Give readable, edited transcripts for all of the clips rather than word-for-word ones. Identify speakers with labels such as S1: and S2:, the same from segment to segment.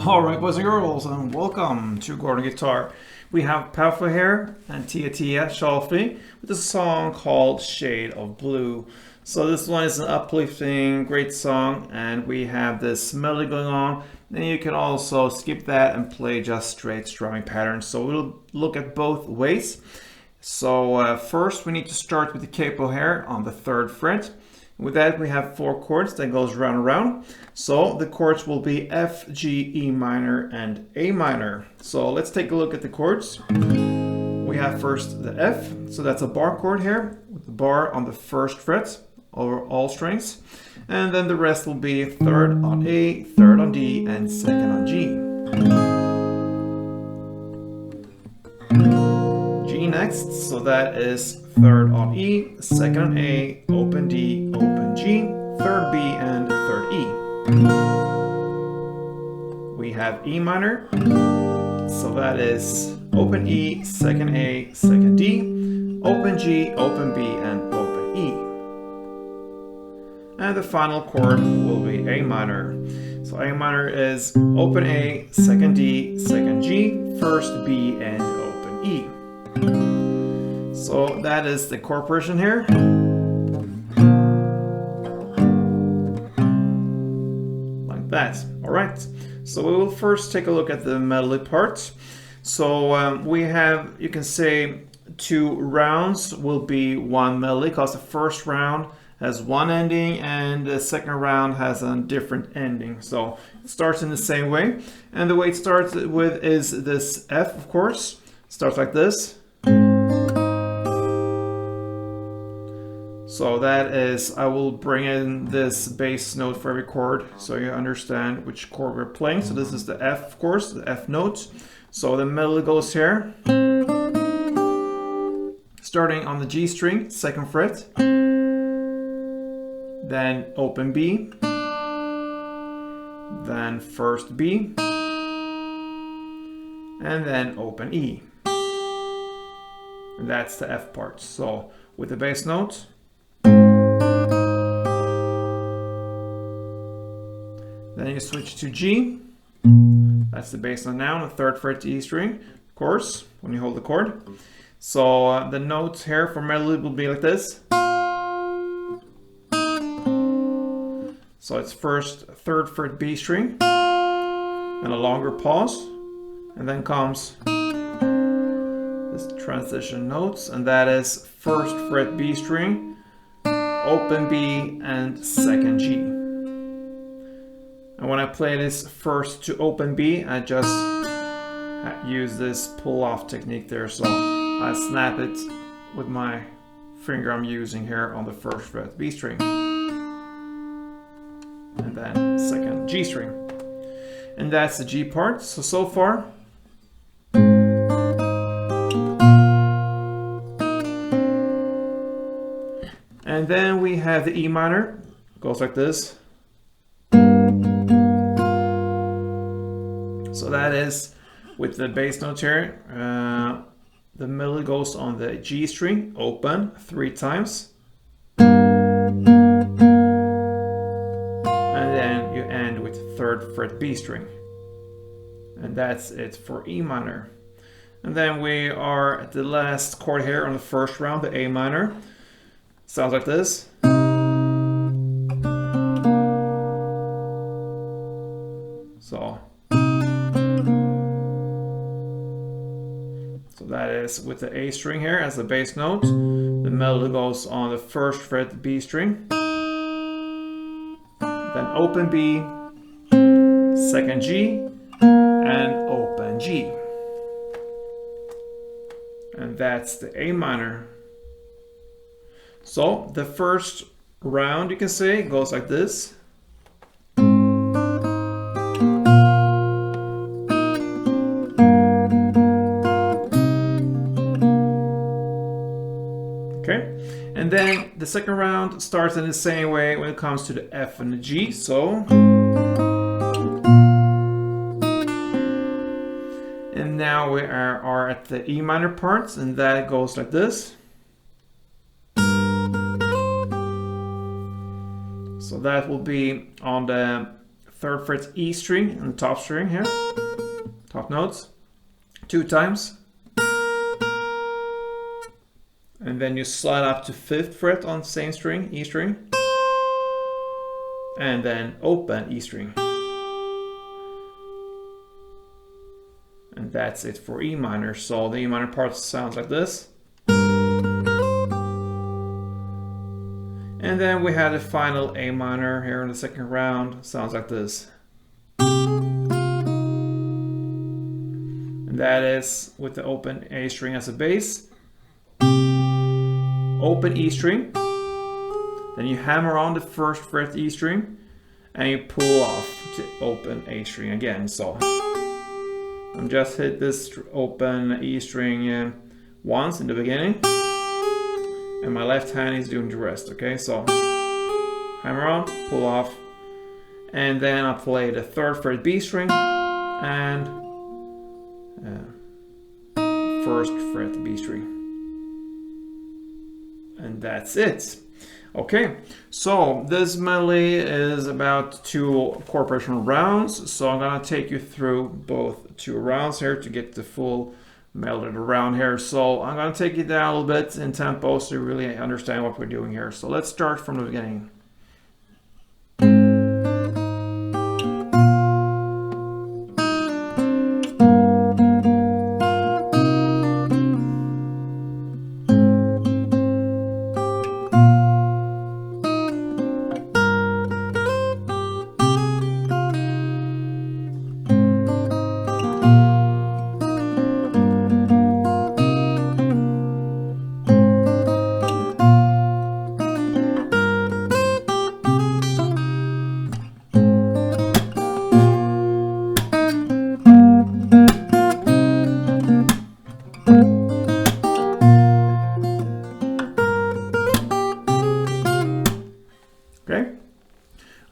S1: Alright boys and girls, and welcome to Chord Guitar. We have Powfu here and Tia Shalfi with a song called Shade of Blue. So this one is an uplifting, great song, and we have this melody going on. Then you can also skip that and play just straight strumming patterns. So we'll look at both ways. So first we need to start with the capo here on the 3rd fret. With that we have 4 chords that goes round and round. So the chords will be F, G, E minor and A minor. So let's take a look at the chords. We have first the F, so that's a bar chord here with the bar on the 1st fret over all strings. And then the rest will be 3rd on A, 3rd on D and 2nd on G. G next, so that is 3rd on E, 2nd on A, open D, open G, 3rd B and 3rd E. We have E minor, so that is open E, 2nd A, 2nd D, open G, open B and open E. And the final chord will be A minor. So A minor is open A, 2nd D, 2nd G, 1st B and open E. So that is the chord progression here. Like that. Alright. So we will first take a look at the melody part. So we have, you can say, 2 rounds will be 1 melody, because the first round has 1 ending and the second round has a different ending. So it starts in the same way. And the way it starts with is this F, of course. Starts like this. So that is, I will bring in this bass note for every chord so you understand which chord we're playing. So this is the F, of course, the F note. So the melody goes here. Starting on the G string, 2nd fret. Then open B. Then 1st B. And then open E. And that's the F part. So with the bass note. Then you switch to G. That's the bass note now, on the 3rd fret E string, of course, when you hold the chord. So the notes here for melody will be like this. So it's first 3rd fret B string, and a longer pause, and then comes this transition notes, and that is 1st fret B string, open B, and 2nd G. And when I play this first to open B, I just use this pull-off technique there. So I snap it with my finger I'm using here on the 1st fret B string. And then 2nd G string. And that's the G part. So far. And then we have the E minor. It goes like this. So that is with the bass note here. The melody goes on the G string, open 3 times. And then you end with 3rd fret B string. And that's it for E minor. And then we are at the last chord here on the 1st round, the A minor. Sounds like this. So that is with the A string here as the bass note. The melody goes on the 1st fret B string. Then open B, 2nd G, and open G. And that's the A minor. So the first round, you can say, goes like this. Okay, and then the second round starts in the same way when it comes to the F and the G. So, and now we are at the E minor parts, and that goes like this. So that will be on the 3rd fret E string and the top string here, top notes, 2 times. And then you slide up to 5th fret on the same string, E string, and then open E string. And that's it for E minor. So the E minor part sounds like this. And then we have the final A minor here in the second round, sounds like this. And that is with the open A string as a bass, open E string, then you hammer on the 1st fret E string, and you pull off to open A string again. So I'm just hit this open E string once in the beginning, and my left hand is doing the rest. Okay, so hammer on, pull off, and then I play the 3rd fret B string and 1st fret B string, and that's it. Okay, so this melody is about 2 chord progression rounds, so I'm gonna take you through both 2 rounds here to get the full melody around here. So I'm gonna take it down a little bit in tempo so you really understand what we're doing here. So let's start from the beginning.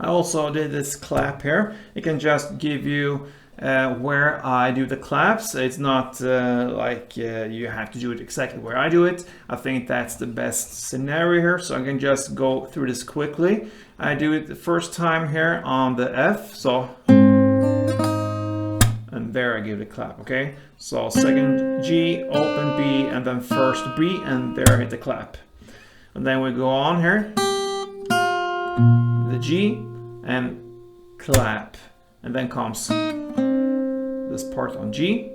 S1: I also did this clap here. It can just give you where I do the claps. It's not like you have to do it exactly where I do it. I think that's the best scenario here, so I can just go through this quickly. I do it the first time here on the F, so, and there I give the clap, okay? So 2nd G, open B, and then 1st B, and there I hit the clap. And then we go on here, the G, and clap, and then comes this part on G,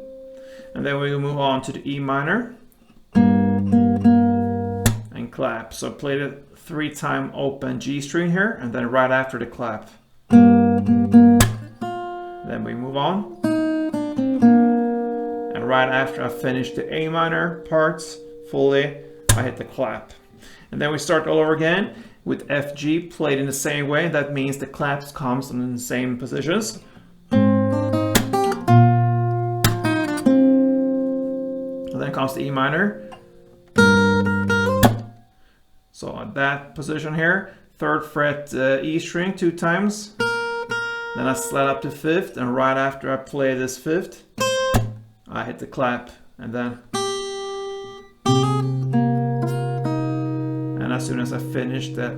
S1: and then we move on to the E minor and clap. So play the 3-time open G string here, and then right after the clap. Then we move on, and right after I finish the A minor parts fully, I hit the clap. And then we start all over again with F, G played in the same way. That means the claps comes in the same positions. And then comes the E minor. So at that position here, 3rd fret E string 2 times. Then I slide up to 5th, and right after I play this 5th, I hit the clap, and then as soon as I finish the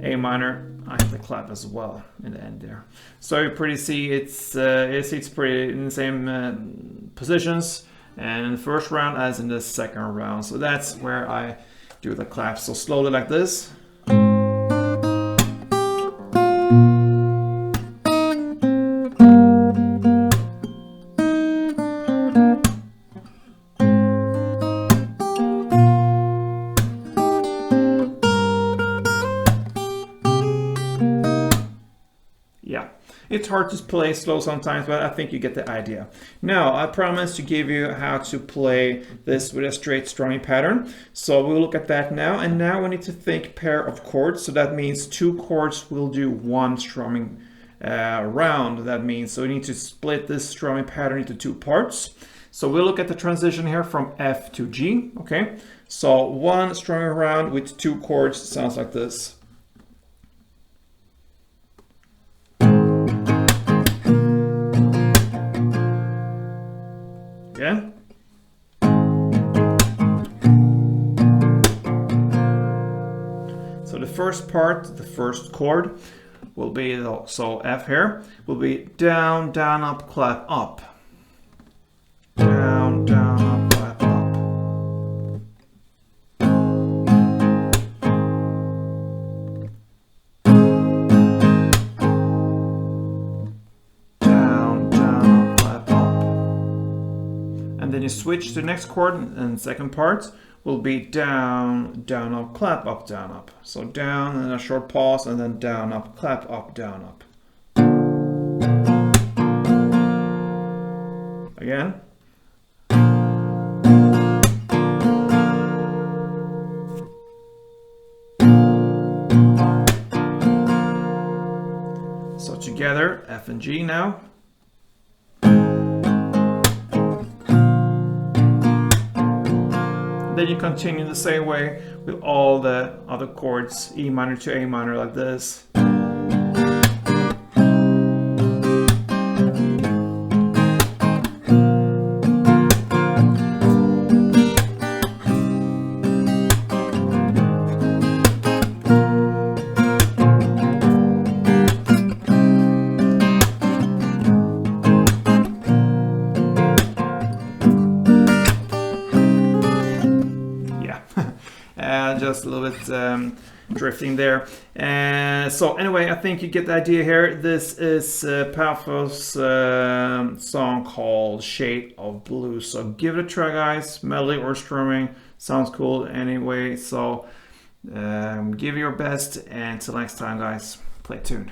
S1: A minor, I hit the clap as well in the end there. So you pretty see it's pretty in the same positions and in the first round as in the second round. So that's where I do the clap. So slowly like this. It's hard to play slow sometimes, but I think you get the idea. Now, I promised to give you how to play this with a straight strumming pattern. So we'll look at that now. And now we need to think pair of chords. So that means 2 chords will do 1 strumming round. That means, so we need to split this strumming pattern into 2 parts. So we'll look at the transition here from F to G, okay? So 1 strumming round with 2 chords sounds like this. Yeah. So the first part, the first chord, will be, so F here will be down, down, up, clap, up. Down, down, up, clap, up. Down, down, up, clap, up. And then you switch to the next chord, and second part will be down, down, up, clap, up, down, up. So down, and a short pause, and then down, up, clap, up, down, up. Again. So together, F and G now. Then you continue the same way with all the other chords, E minor to A minor, like this. Just a little bit drifting there. So anyway, I think you get the idea here. This is Powfu's song called Shade of Blue. So give it a try, guys. Melodic or strumming. Sounds cool anyway. So give your best, and until next time, guys, play tuned.